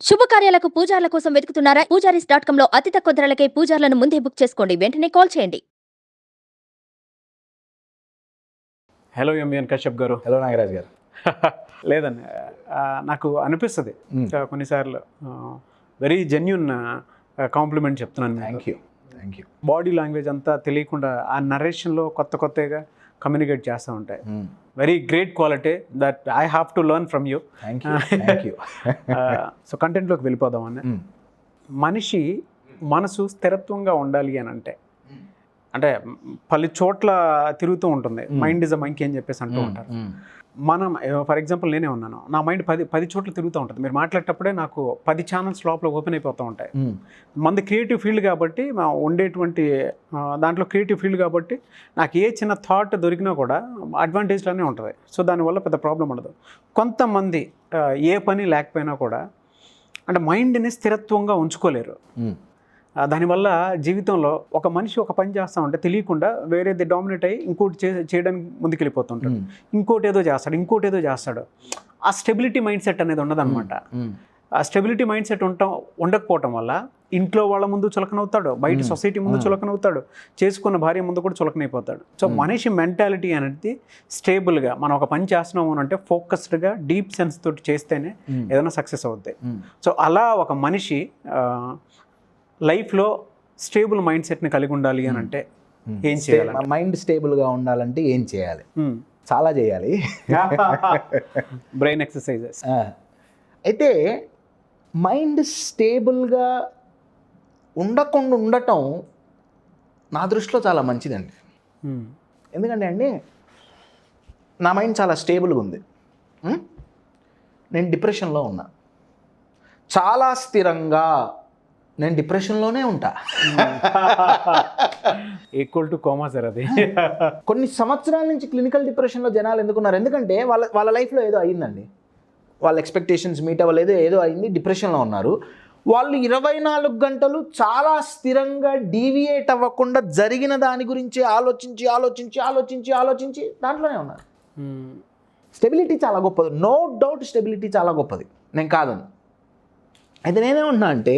శుభకార్యాలకు పూజార్ల కోసం వెతుకుతున్నారా? పూజారీస్.com లో అతి తక్కువ ధరలకే పూజార్లను ముందే బుక్ చేసుకోండి. వెంటనే కాల్ చేయండి. హలో ఎంవిఎన్ కశ్యప్ గారు. హలో నాగరాజ్ గారు. లేదండి, నాకు అనిపిస్తుంది కొన్నిసార్లు వెరీ జెన్యున్ కాంప్లిమెంట్ చెప్తున్నాను. Thank you. బాడీ లాంగ్వేజ్ అంతా తెలియకుండా ఆ నరేషన్లో కొత్తగా కమ్యూనికేట్ చేస్తూ ఉంటాయి. Very great quality that I have to learn from you. Thank you. So కంటెంట్లోకి వెళ్ళిపోదామని. మనిషి మనసు స్థిరత్వంగా ఉండాలి అని అంటే పలు చోట్ల తిరుగుతూ ఉంటుంది. మైండ్ ఇస్ అ మంకీ అని చెప్పేసి అంటూ ఉంటారు. మనం ఫర్ ఎగ్జాంపుల్ నేనే ఉన్నాను, నా మైండ్ 10 చోట్ల తిరుగుతూ ఉంటుంది. మీరు మాట్లాడేటప్పుడే నాకు 10 ఛానల్స్ లోపల ఓపెన్ అయిపోతూ ఉంటాయి. మంది క్రియేటివ్ ఫీల్డ్ కాబట్టి ఉండేటువంటి దాంట్లో క్రియేటివ్ ఫీల్డ్ కాబట్టి నాకు ఏ చిన్న థాట్ దొరికినా కూడా అడ్వాంటేజ్లోనే ఉంటుంది. సో దానివల్ల పెద్ద ప్రాబ్లం ఉండదు. కొంతమంది ఏ పని లేకపోయినా కూడా అంటే మైండ్ని స్థిరత్వంగా ఉంచుకోలేరు. దానివల్ల జీవితంలో ఒక మనిషి ఒక పని చేస్తా ఉంటే తెలియకుండా వేరేది డామినేట్ అయ్యి ఇంకోటి చేయడానికి ముందుకెళ్ళిపోతుంటాడు. ఇంకోటి ఏదో చేస్తాడు. ఆ స్టెబిలిటీ మైండ్ సెట్ అనేది ఉండదన్నమాట. ఆ స్టెబిలిటీ మైండ్ సెట్ ఉండకపోవటం వల్ల ఇంట్లో వాళ్ళ ముందు చులకనవుతాడు, బయట సొసైటీ ముందు చులకనవుతాడు, చేసుకున్న భార్య ముందు కూడా చులకనైపోతాడు. సో మనిషి మెంటాలిటీ అనేది స్టేబుల్గా మనం ఒక పని చేస్తున్నాము అంటే ఫోకస్డ్గా డీప్ సెన్స్ తోటి చేస్తేనే ఏదైనా సక్సెస్ అవుతాయి. సో అలా ఒక మనిషి లైఫ్లో స్టేబుల్ మైండ్ సెట్ని కలిగి ఉండాలి అని అంటే ఏం చేయాలి? మైండ్ స్టేబుల్గా ఉండాలంటే ఏం చేయాలి? చాలా చేయాలి. Brain exercises. అయితే మైండ్ స్టేబుల్గా ఉండకుండా ఉండటం నా దృష్టిలో చాలా మంచిదండి. ఎందుకంటే అండి నా మైండ్ చాలా స్టేబుల్గా ఉంది. నేను డిప్రెషన్లో ఉన్నా, చాలా స్థిరంగా నేను డిప్రెషన్లోనే ఉంటా. ఈక్వల్ టు కోమా సార్ అది. కొన్ని సంవత్సరాల నుంచి క్లినికల్ డిప్రెషన్లో జనాలు ఎందుకున్నారు? ఎందుకంటే వాళ్ళ లైఫ్లో ఏదో అయ్యిందండి, వాళ్ళ ఎక్స్పెక్టేషన్స్ మీట్ అవ్వలేదు, ఏదో అయింది, డిప్రెషన్లో ఉన్నారు. వాళ్ళు 24 గంటలు చాలా స్థిరంగా డీవియేట్ అవ్వకుండా జరిగిన దాని గురించి ఆలోచించి దాంట్లోనే ఉన్నారు. స్టెబిలిటీ చాలా గొప్పది, నో డౌట్ స్టెబిలిటీ చాలా గొప్పది, నేను కాదను. అయితే నేనేమన్నా అంటే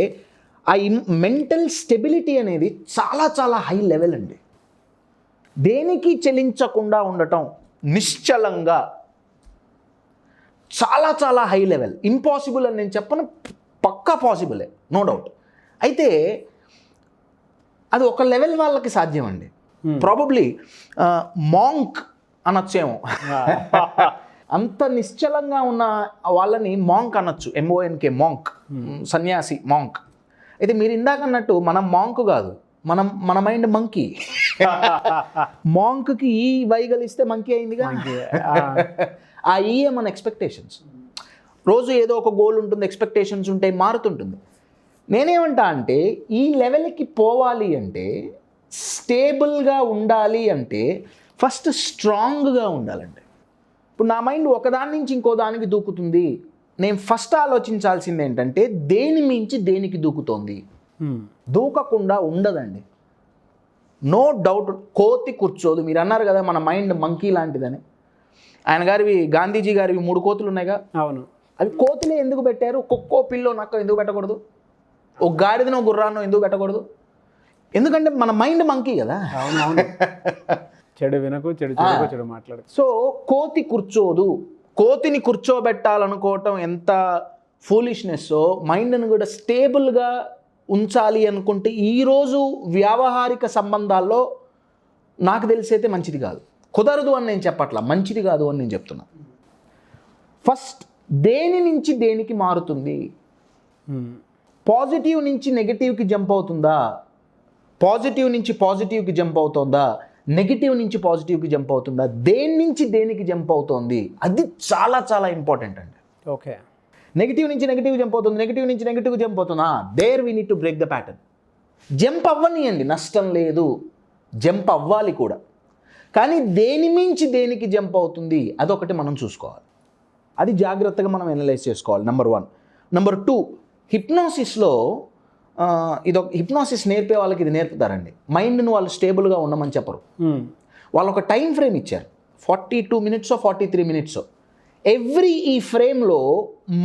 ఆ మెంటల్ స్టెబిలిటీ అనేది చాలా హై లెవెల్ అండి. దేనికి చెలించకుండా ఉండటం, నిశ్చలంగా, చాలా హై లెవెల్. ఇంపాసిబుల్ అని నేను చెప్పను, పక్కా పాసిబులే, నో డౌట్. అయితే అది ఒక లెవెల్ వాళ్ళకి సాధ్యం అండి. ప్రాబబ్లీ మాంక్ అనొచ్చేమో. అంత నిశ్చలంగా ఉన్న వాళ్ళని మాంక్ అనొచ్చు, MONK, మాంక్, సన్యాసి, మాంక్. అయితే మీరు ఇందాక అన్నట్టు మనం మాంక్ కాదు, మన మైండ్ మంకీ. మాంక్కి ఈ వైగలిస్తే మంకీ అయిందిగా. ఆ ఈయే మన ఎక్స్పెక్టేషన్స్. రోజు ఏదో ఒక గోల్ ఉంటుంది, ఎక్స్పెక్టేషన్స్ ఉంటాయి, మారుతుంటుంది. నేనేమంటా అంటే ఈ లెవెల్కి పోవాలి అంటే, స్టేబుల్గా ఉండాలి అంటే ఫస్ట్ స్ట్రాంగ్గా ఉండాలండి. ఇప్పుడు నా మైండ్ ఒకదాని నుంచి ఇంకో దానికి దూకుతుంది, నేను ఫస్ట్ ఆలోచించాల్సింది ఏంటంటే దేని మించి దేనికి దూకుతోంది. దూకకుండా ఉండదండి, నో డౌట్. కోతి కూర్చోదు. మీరు అన్నారు కదా మన మైండ్ మంకీ లాంటిదని. ఆయన గారివి, గాంధీజీ గారివి 3 కోతులు ఉన్నాయిగా. అవును. అవి కోతులే ఎందుకు పెట్టారు? కుక్కో పిల్లో నక్క ఎందుకు పెట్టకూడదు? ఒక గాడిదనో గుర్రాన్నో ఎందుకు పెట్టకూడదు? ఎందుకంటే మన మైండ్ మంకీ కదా. అవునవును. చెడు వినకు, చెడు మాట్లాడు. సో కోతి కూర్చోదు. కోతిని కూర్చోబెట్టాలనుకోవటం ఎంత ఫూలిష్నెస్సో, మైండ్ని కూడా స్టేబుల్గా ఉంచాలి అనుకుంటే ఈరోజు వ్యావహారిక సంబంధాల్లో నాకు తెలిసైతే మంచిది కాదు. కుదరదు అని నేను చెప్పట్లా, మంచిది కాదు అని నేను చెప్తున్నా. ఫస్ట్ దేని నుంచి దేనికి మారుతుంది? పాజిటివ్ నుంచి నెగిటివ్కి జంప్ అవుతుందా? పాజిటివ్ నుంచి పాజిటివ్కి జంప్ అవుతుందా? నెగిటివ్ నుంచి పాజిటివ్కి జంప్ అవుతుందా? దేని నుంచి దేనికి జంప్ అవుతుంది? అది చాలా ఇంపార్టెంట్ అండి. ఓకే. నెగిటివ్ నుంచి నెగిటివ్ జంప్ అవుతుంది, నెగిటివ్ నుంచి నెగిటివ్ జంప్ అవుతుందా? There we need to break the pattern. Jump అవ్వనియండి, నష్టం లేదు, జంప్ అవ్వాలి కూడా. కానీ దేని మించి దేనికి జంప్ అవుతుంది అదొకటి మనం చూసుకోవాలి. అది జాగ్రత్తగా మనం అనలైజ్ చేసుకోవాలి. నెంబర్ 1. నెంబర్ 2, హిప్నాసిస్లో హిప్నాసిస్ నేర్పే వాళ్ళకి ఇది నేర్పుతారండి. మైండ్ను వాళ్ళు స్టేబుల్గా ఉండమని చెప్పరు. వాళ్ళు ఒక టైం ఫ్రేమ్ ఇచ్చారు, 42 మినిట్సో 43 మినిట్సో. ఈ ఫ్రేమ్లో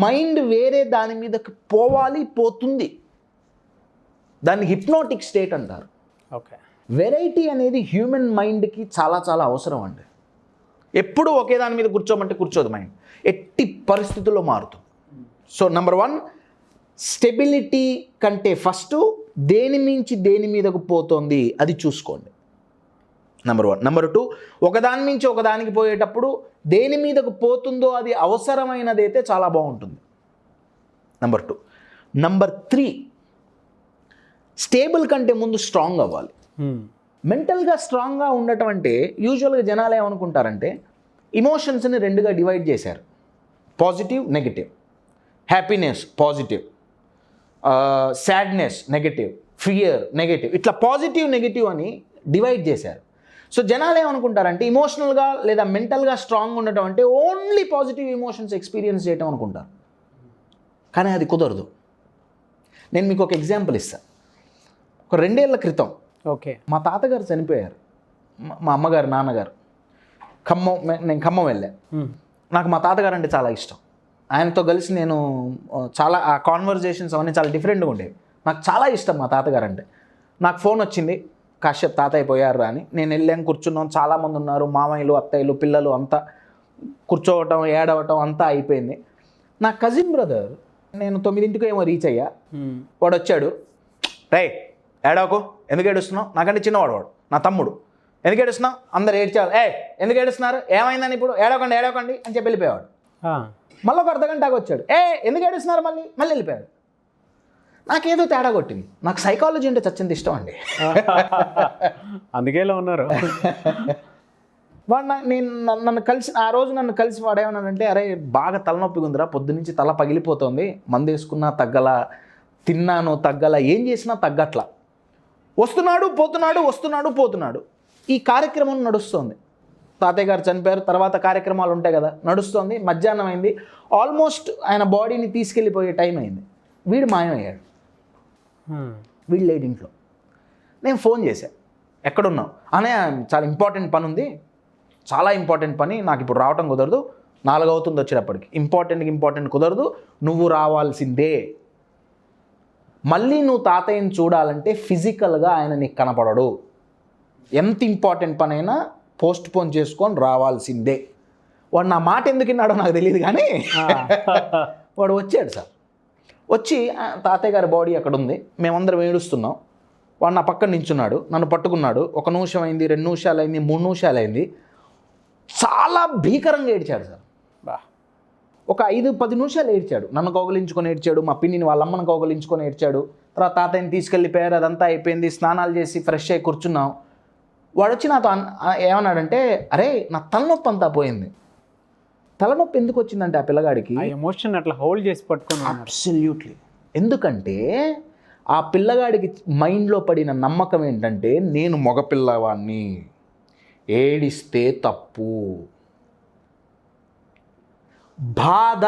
మైండ్ వేరే దాని మీదకి పోతుంది. దాన్ని హిప్నోటిక్ స్టేట్ అంటారు. ఓకే. వెరైటీ అనేది హ్యూమన్ మైండ్కి చాలా చాలా అవసరం అండి. ఎప్పుడు ఒకే దాని మీద కూర్చోమంటే కూర్చోదు మైండ్, ఎట్టి పరిస్థితుల్లో మారుతుంది. సో నెంబర్ 1, స్టెబిలిటీ కంటే ఫస్ట్ దేని మించి దేని మీదకు పోతుంది అది చూసుకోండి. నెంబర్ 1. నెంబర్ 2, ఒకదాని నుంచి ఒకదానికి పోయేటప్పుడు దేని మీదకు పోతుందో అది అవసరమైనదైతే చాలా బాగుంటుంది. నెంబర్ 2. నెంబర్ 3, స్టేబుల్ కంటే ముందు స్ట్రాంగ్ అవ్వాలి. మెంటల్గా స్ట్రాంగ్గా ఉండటం అంటే యూజువల్గా జనాలు ఏమనుకుంటారంటే ఇమోషన్స్ని 2గా డివైడ్ చేశారు. Positive, negative. Happiness positive, sadness negative, fear negative, ఇట్లా పాజిటివ్ నెగిటివ్ అని డివైడ్ చేశారు. సో జనాలు ఏమనుకుంటారంటే ఇమోషనల్గా లేదా మెంటల్గా స్ట్రాంగ్ ఉండటం అంటే ఓన్లీ పాజిటివ్ ఎమోషన్స్ ఎక్స్పీరియన్స్ చేయటం అనుకుంటారు. కానీ అది కుదరదు. నేను మీకు ఒక ఎగ్జాంపుల్ ఇస్తాను. ఒక 2 ఏళ్ల క్రితం ఓకే, మా తాతగారు చనిపోయారు. మా అమ్మగారు, నాన్నగారు. నేను ఖమ్మం వెళ్ళాను. నాకు మా తాతగారు అంటే చాలా ఇష్టం. ఆయనతో కలిసి నేను చాలా ఆ కాన్వర్జేషన్స్ అవన్నీ చాలా డిఫరెంట్గా ఉండేవి. నాకు చాలా ఇష్టం మా తాతగారు అంటే. నాకు ఫోన్ వచ్చింది, కాశ్యప్ తాతయ్య పోయారు అని. నేను వెళ్ళాం, కూర్చున్నాం, చాలామంది ఉన్నారు, మామయ్యలు, అత్తయ్యలు, పిల్లలు అంతా కూర్చోవటం, ఏడవటం అంతా అయిపోయింది. నా కజిన్ బ్రదర్, నేను 9ంటికి ఏమో రీచ్ అయ్యా, వాడు వచ్చాడు. రే ఏడవకు, ఎందుకు ఏడుస్తున్నావు? నాకంటే చిన్నవాడు వాడు, నా తమ్ముడు. ఎందుకు ఏడుస్తున్నావు? అందరు ఏడ్చారు. ఎందుకు ఏడుస్తున్నారు? ఏమైందని ఇప్పుడు? ఏడవకండి అని చెప్పి వెళ్ళిపోయాడు. మళ్ళీ ఒక అర్ధగంటకు వచ్చాడు. ఎందుకు ఏడుస్తున్నారు? మళ్ళీ వెళ్ళిపోయాడు. నాకేదో తేడా కొట్టింది. నాకు సైకాలజీ అంటే చచ్చింది ఇష్టం అండి. అందుకే ఇలా ఉన్నారు. వాడు నన్ను కలిసి వాడేమన్నాడంటే, అరే బాగా తలనొప్పిగా ఉందిరా, పొద్దునుంచి తల పగిలిపోతుంది, మందు వేసుకున్నా తగ్గల, తిన్నాను తగ్గల, ఏం చేసినా తగ్గట్లా, వస్తున్నాడు పోతున్నాడు. ఈ కార్యక్రమం నడుస్తుంది. తాతయ్య గారు చనిపోయారు, తర్వాత కార్యక్రమాలు ఉంటాయి కదా, నడుస్తుంది. మధ్యాహ్నం అయింది, ఆల్మోస్ట్ ఆయన బాడీని తీసుకెళ్ళిపోయే టైం అయింది. వీడు మాయమయ్యాడు. వీడు లేడు ఇంట్లో. నేను ఫోన్ చేశాను, ఎక్కడున్నావు? అనే చాలా ఇంపార్టెంట్ పని ఉంది, చాలా ఇంపార్టెంట్ పని, నాకు ఇప్పుడు రావటం కుదరదు, 4 అవుతుంది వచ్చేటప్పటికి, ఇంపార్టెంట్ కుదరదు, నువ్వు రావాల్సిందే. మళ్ళీ నువ్వు తాతయ్యని చూడాలంటే ఫిజికల్గా ఆయన నీకు కనపడడు, ఎంత ఇంపార్టెంట్ పని అయినా పోస్ట్ పోన్ చేసుకొని రావాల్సిందే. వాడు నా మాట ఎందుకు విన్నాడో నాకు తెలియదు, కానీ వాడు వచ్చాడు సార్. వచ్చి తాతయ్య గారి బాడీ అక్కడ ఉంది, మేమందరం ఏడుస్తున్నాం. వాడు నా పక్కన నించున్నాడు, నన్ను పట్టుకున్నాడు. 1 నిమిషం అయింది, 2 నిమిషాలు అయింది, 3 నిమిషాలు అయింది. చాలా భీకరంగా ఏడ్చాడు సార్. ఒక 5-10 నిమిషాలు ఏడ్చాడు. నన్ను కౌగలించుకొని ఏడ్చాడు, మా పిన్నిని వాళ్ళ అమ్మని కౌగలించుకొని ఏడ్చాడు. తర్వాత తాతయ్యని తీసుకెళ్ళిపోయారు, అదంతా అయిపోయింది. స్నానాలు చేసి ఫ్రెష్ అయ్యి కూర్చున్నాం. వాడు వచ్చి నాతో ఏమన్నాడంటే, అరే నా తలనొప్పి అంతా పోయింది. తలనొప్పి ఎందుకు వచ్చిందంటే ఆ పిల్లగాడికి ఎమోషన్ అట్లా హోల్డ్ చేసి పట్టుకుని. అబ్సల్యూట్లీ. ఎందుకంటే ఆ పిల్లగాడికి మైండ్లో పడిన నమ్మకం ఏంటంటే, నేను మగపిల్లవాడిని, ఏడిస్తే తప్పు. బాధ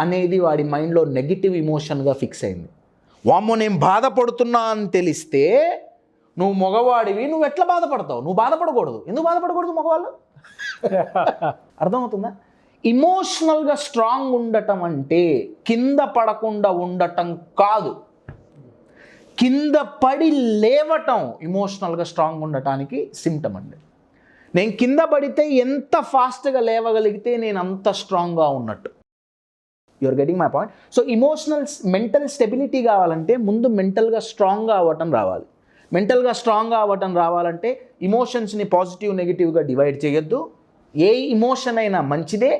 అనేది వాడి మైండ్లో నెగిటివ్ ఇమోషన్గా ఫిక్స్ అయింది. వామ్మో నేను బాధపడుతున్నా అని తెలిస్తే, నువ్వు మగవాడివి, నువ్వు ఎట్లా బాధపడతావు? నువ్వు బాధపడకూడదు. ఎందుకు బాధపడకూడదు మగవాళ్ళు? అర్థమవుతుందా? ఇమోషనల్గా స్ట్రాంగ్ ఉండటం అంటే కింద పడకుండా ఉండటం కాదు, కింద పడి లేవటం ఇమోషనల్గా స్ట్రాంగ్ ఉండటానికి సిమ్టమ్ అండి. నేను కింద పడితే ఎంత ఫాస్ట్గా లేవగలిగితే నేను అంత స్ట్రాంగ్గా ఉన్నట్టు. You're getting my point? So mental stability కావాలంటే ముందు మెంటల్గా స్ట్రాంగ్గా అవ్వటం రావాలి. మెంటల్గా స్ట్రాంగ్గా అవ్వటం రావాలంటే ఇమోషన్స్ని పాజిటివ్ నెగిటివ్గా డివైడ్ చేయొద్దు. ఏ ఇమోషన్ అయినా మంచిదే.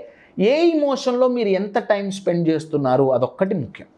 ఏ ఇమోషన్లో మీరు ఎంత టైం స్పెండ్ చేస్తున్నారు అదొక్కటి ముఖ్యం.